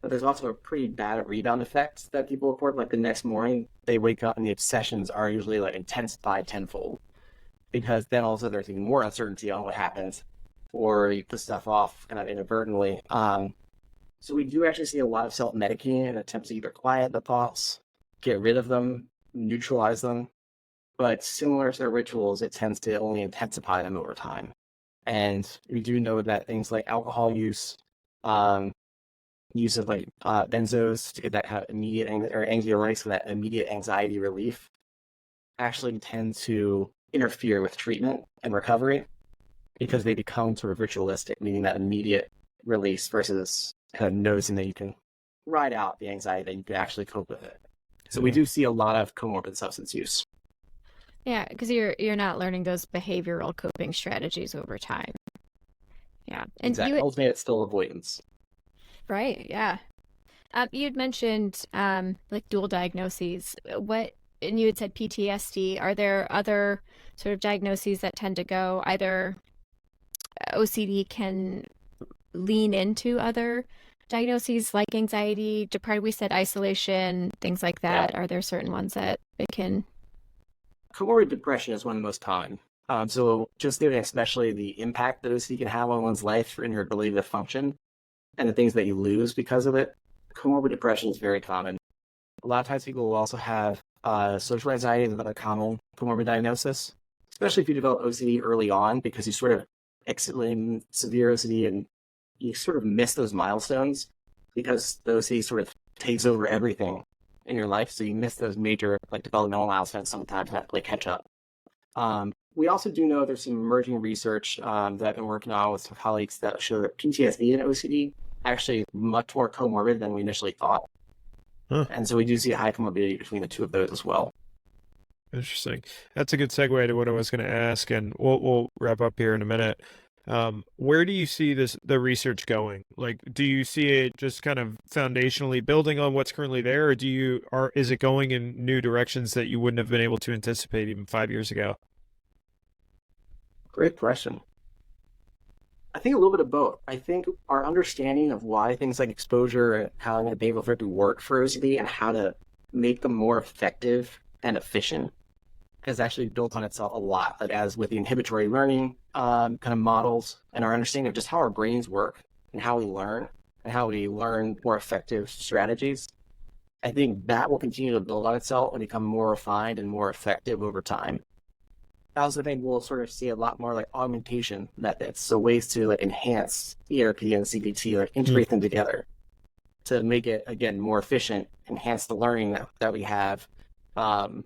but there's also a pretty bad rebound effect that people report. Like the next morning, they wake up and the obsessions are usually like intensified tenfold, because then also there's even more uncertainty on what happens, or you put stuff off kind of inadvertently. So we do actually see a lot of self-medicating and attempts to either quiet the thoughts, get rid of them, neutralize them. But similar to their rituals, it tends to only intensify them over time. And we do know that things like alcohol use, use of like benzos to get that kind of immediate or anxiolytics for that immediate anxiety relief, actually tend to interfere with treatment and recovery, because they become sort of ritualistic, meaning that immediate release versus kind of noticing that you can ride out the anxiety, that you can actually cope with it. So we do see a lot of comorbid substance use. Yeah, because you're not learning those behavioral coping strategies over time. Yeah, and exactly. Ultimately, it's still avoidance. Right. Yeah. You'd mentioned like dual diagnoses. And you had said PTSD. Are there other sort of diagnoses that tend to go either OCD can lean into other diagnoses like anxiety, depression? We said isolation, things like that. Yeah. Are there certain ones that it can? Comorbid depression is one of the most common. So just given especially the impact that OCD can have on one's life and your ability to function, and the things that you lose because of it, comorbid depression is very common. A lot of times people will also have social anxiety is another common comorbid diagnosis, especially if you develop OCD early on, because you sort of exit in severe OCD and you sort of miss those milestones because the OCD sort of takes over everything in your life. So you miss those major like developmental milestones sometimes, have to play catch up. We also do know there's some emerging research that I've been working on with some colleagues that show that PTSD and OCD actually much more comorbid than we initially thought. Huh. And so we do see a high comorbidity between the two of those as well. Interesting. That's a good segue to what I was going to ask, and we'll wrap up here in a minute. Where do you see the research going? Like, do you see it just kind of foundationally building on what's currently there, or is it going in new directions that you wouldn't have been able to anticipate even 5 years ago? Great question. I think a little bit of both. I think our understanding of why things like exposure and how the behavioral therapy work for OCD and how to make them more effective and efficient has actually built on itself a lot. Like, as with the inhibitory learning kind of models and our understanding of just how our brains work and how we learn more effective strategies, I think that will continue to build on itself and become more refined and more effective over time. I also think we'll sort of see a lot more like augmentation methods, so ways to like enhance ERP and CBT, like integrate them together to make it again more efficient, enhance the learning that we have. But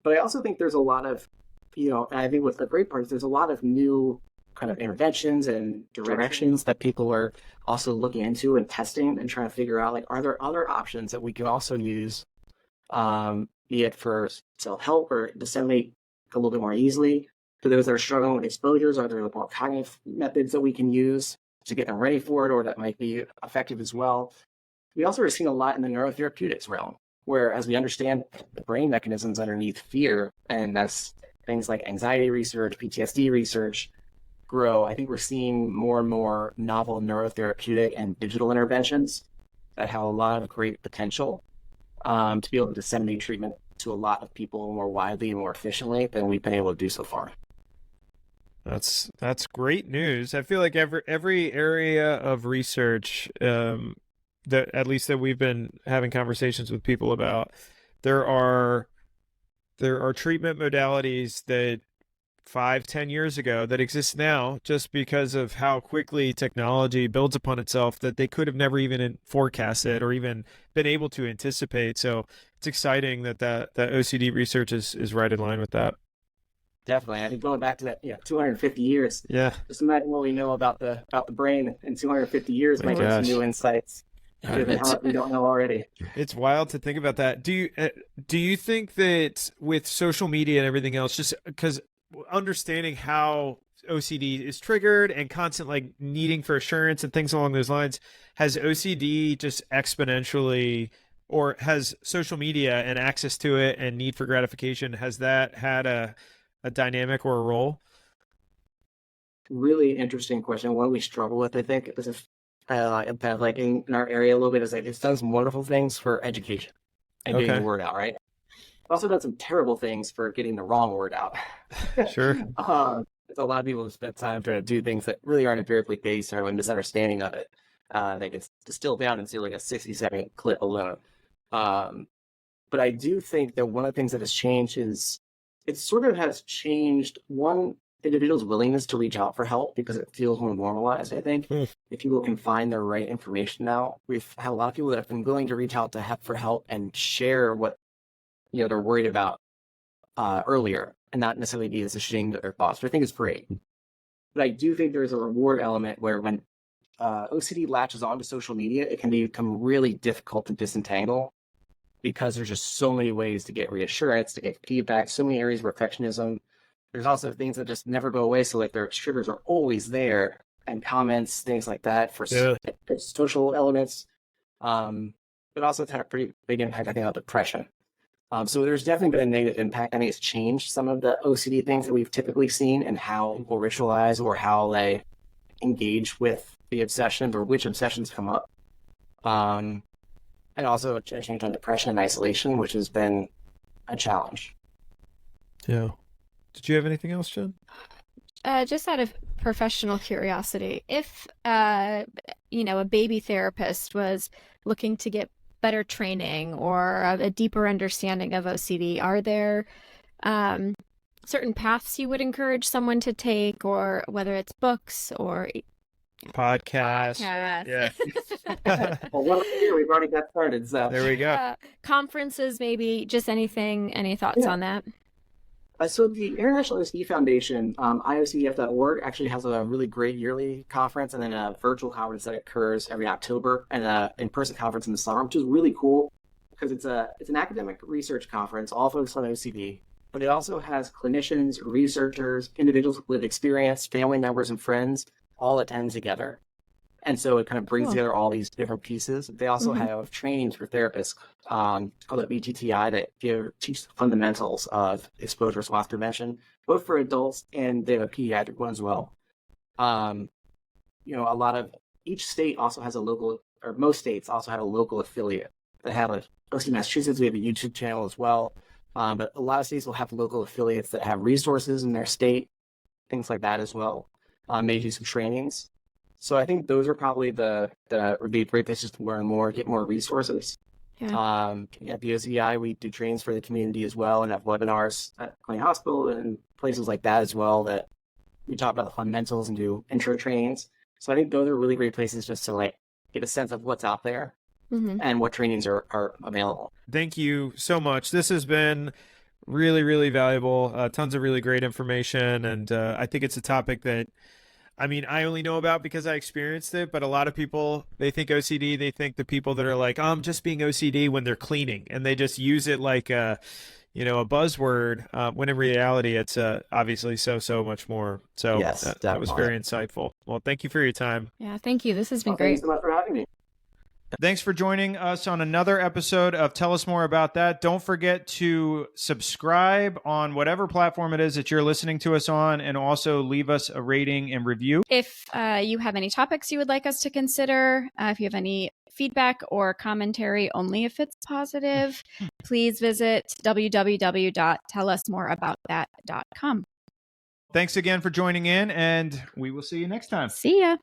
I also think there's a lot of, and I think what's the great part is there's a lot of new kind of interventions and directions that people are also looking into and testing and trying to figure out, like, are there other options that we can also use, be it for self-help or disseminate a little bit more easily for those that are struggling with exposures? Are there more cognitive methods that we can use to get them ready for it, or that might be effective as well? We also are seeing a lot in the neurotherapeutics realm, where as we understand the brain mechanisms underneath fear, and as things like anxiety research, PTSD research grow, I think we're seeing more and more novel neurotherapeutic and digital interventions that have a lot of great potential to be able to disseminate treatment to a lot of people more widely and more efficiently than we've been able to do so far. That's great news. I feel like every area of research that at least that we've been having conversations with people about, there are treatment modalities that 5-10 years ago that exist now just because of how quickly technology builds upon itself, that they could have never even forecasted or even been able to anticipate. So it's exciting that OCD research is right in line with that. Definitely. I think going back to that, 250 years. Yeah. Just imagine what we know about the brain in 250 years might get some new insights given how much we don't know already. It's wild to think about that. Do you think that with social media and everything else, just because understanding how OCD is triggered and constant like needing for assurance and things along those lines, has OCD just exponentially, or has social media and access to it and need for gratification, has that had a dynamic or a role? Really interesting question. One we struggle with, I think, this is kind of like in our area a little bit, is like it's done some wonderful things for education and getting the word out, right? Also done some terrible things for getting the wrong word out. Sure. There's a lot of people who spend time trying to do things that really aren't empirically based or a misunderstanding of it. They can distill down into like a 60-second clip alone. But I do think that one of the things that has changed is it sort of has changed one individual's willingness to reach out for help because it feels more normalized, I think. If people can find the right information now, we've had a lot of people that have been willing to reach out for help and share what they're worried about earlier, and not necessarily be as ashamed of their thoughts, which I think is great. But I do think there's a reward element where when OCD latches onto social media, it can become really difficult to disentangle because there's just so many ways to get reassurance, to get feedback, so many areas of perfectionism. There's also things that just never go away, so like their triggers are always there, and comments, things like that for social elements. But also it's had a pretty big impact, I think, on depression. So there's definitely been a negative impact. I think it's changed some of the OCD things that we've typically seen and how people ritualize or how they engage with the obsession or which obsessions come up. And also a change on depression and isolation, which has been a challenge. Yeah. Did you have anything else, Jen? Just out of professional curiosity, if a baby therapist was looking to get better training or a deeper understanding of OCD, are there certain paths you would encourage someone to take, or whether it's books or podcasts? Yeah. Well, we've already got started, so there we go. Conferences, maybe, just anything. Any thoughts on that? So the International OCD Foundation, iocdf.org, actually has a really great yearly conference and then a virtual conference that occurs every October and an in-person conference in the summer, which is really cool because it's an academic research conference, all focused on OCD, but it also has clinicians, researchers, individuals with experience, family members, and friends all attend together. And so it kind of brings together all these different pieces. They also have trainings for therapists called the BTTI that teach the fundamentals of exposure response prevention, both for adults, and they have a pediatric one as well. Each state also has most states also have a local affiliate. They have OCD Massachusetts, we have a YouTube channel as well. But a lot of states will have local affiliates that have resources in their state, things like that as well. Maybe do some trainings. So I think those are probably would be great places to learn more, get more resources. At the OCDI, we do trainings for the community as well and have webinars at McLean Hospital and places like that as well that we talk about the fundamentals and do intro trainings. So I think those are really great places just to like get a sense of what's out there and what trainings are available. Thank you so much. This has been really, really valuable. Tons of really great information. And I think it's a topic that, I mean, I only know about because I experienced it, but a lot of people, they think OCD, they think the people that are like, oh, I'm just being OCD when they're cleaning, and they just use it like a buzzword, when in reality, it's obviously so much more. So Yes, that was very insightful. Well, thank you for your time. Yeah, thank you. This has been Thank great. you so much for having me. Thanks for joining us on another episode of Tell Us More About That. Don't forget to subscribe on whatever platform it is that you're listening to us on, and also leave us a rating and review. If you have any topics you would like us to consider, if you have any feedback or commentary, only if it's positive, please visit www.tellusmoreaboutthat.com. Thanks again for joining in, and we will see you next time. See ya.